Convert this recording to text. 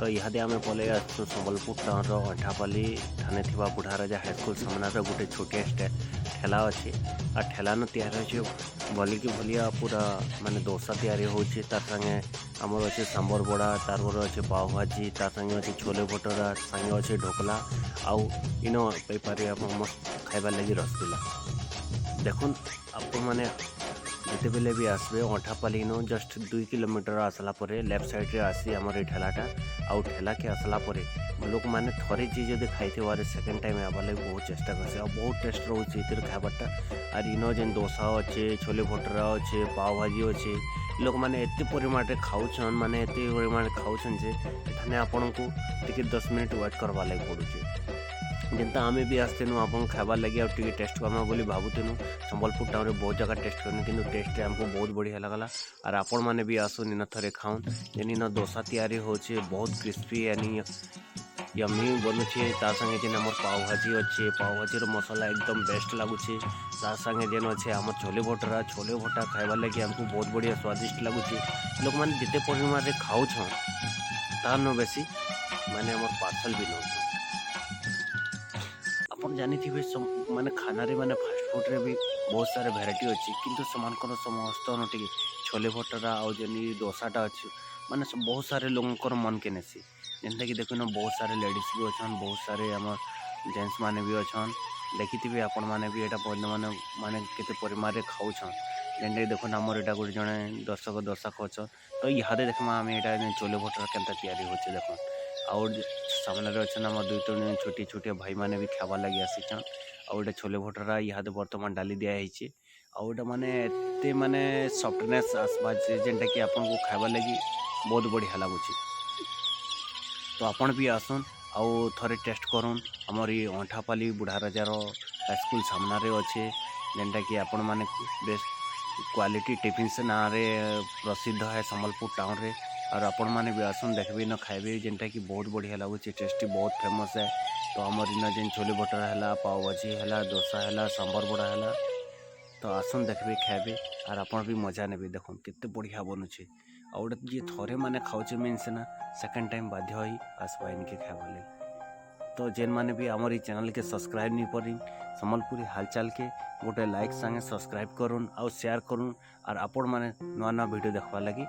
तो इहादे आम पलि आसु संबलपुर टाउन अंठापाली थाने थिबा बुढ़ा राजा हाईस्कल सामना गोटे छोटिया ठेला अच्छे आ ठेलान तैयारी भलिकी भलिया पूरा माने डोसा तैयारी होचे तार संगे आमर अच्छे सांबर बड़ा तार अच्छे पाव भाजी तार संगे अच्छे छोले भटूरा संगे अच्छे ढोकला आउ इन पारे मस्त खाइबार लगी रसगुल्ला देखुन आप मैंने जिते बेले भी आसबे अंठापाली नो जस्ट 2 किलोमीटर आसला परे लेफ्ट साइड रे आसी हमर ए ठेलाटा आउ ठेला के आसला परे लोक माने थरे चीज जदि खाइथे वारे सेकंड टाइम आबा लागि बहुत चेष्टा करसे आ बहुत टेस्ट रहउछि इतिर खाबाटा आर इनो जेन डोसा अच्छे छोले भटूरा अच्छे पाव भाजी अच्छे लोक माने एते परिमाण रे खाउछन माने एते परिमाण रे खाउछन जे एठाने आपन को टिके 10 मिनिट वेट करबा लागि पडुछि जेनता आमे भी आसतेनु आपन खाइबार लगे और टिके टेस्ट करना बोली भावुतेनु संबलपुर टाउन रे बहुत जगह टेस्ट करनी किंतु टेस्ट हमको बहुत बढ़िया लगला और आपण माने भी आसुन इन थरे खाउन जेन इन डोसा तैयारी होचे बहुत क्रिस्पी यानी यम्मी बनुचे तार संगे जेन हमर पाव भाजी अच्छे पाव भाजी रो मसाला एकदम बेस्ट लागुचे तार संगे जेन अच्छे हमर छोले भटा खाइबार लगे हमको बहुत बढ़िया स्वादिष्ट लागुचे लोक माने जिते परिमाण रे खाउछन तार न बेसी माने हमर पार्सल भी न अपन जानी थी माने खाना रे माने फास्ट फूड रे भी बहुत सारे भेराइटी अच्छी किंतु समानकर समस्त टिके छोले भटूरा और जनी डोसाटा अच्छे माने बहुत सारे लोगों मन के नेसी जेनता कि देखुन बहुत सारे लेडीज भी अच्छन बहुत सारे आम जेंट्स माने भी अच्छन देखी आपण माने भी एटा माने माने केते परिमाण रे खाउछन जेनता देखुन हमर एटा गोटे जने दर्शक डोसा खाउछन तो इहादे देखमा आम एटा छोले भटूरा केनता तैयारी होचे देखुन और सामने अच्छे आम 2-3 छोटी छोटी भाई मैंने भी खावा लगी आसीचन आउटे छोले भटूरा इहादे बर्तमान डाली दिखाई आउटे माने एते माने सफ्टनेस आसबा जेनटा कि आपन को खाइबा लगी बहुत बढ़िया लगुच तो आपन भी आसन आउ थरे टेस्ट करुन हमर ये अंठापाली बुढ़ा राजार हाईस्कल सामना रे अच्छे जेनटा कि आपण माने बेस्ट क्वालिटी टिफिन से ना रे प्रसिद्ध है संबलपुर टाउन रे और आपण मैंने भी आसन देखबे न खाइबे जेनटा कि बहुत बढ़िया लगुचे टेस्टी बहुत फेमस है तो आमर इन जेन छोले भटूरा है पाव भाजी है डोसा है सांबर बड़ा है तो आसन देखबे खाइबे और आपण भी मजा नेबे देखुन केते बढ़िया बनुचे आ गोटे जी थरे माने खाउचे मीन्स ना सेकंड टाइम बाध्य होई आसबा इनके खाइबा ले तो जेन माने भी आमर चैनल के सब्सक्राइब नहीं करी संबलपुरी हालचाल के गोटे लाइक संगे सब्सक्राइब करुन और शेयर करुन और आपण माने नवा नवा वीडियो देखबा लगी।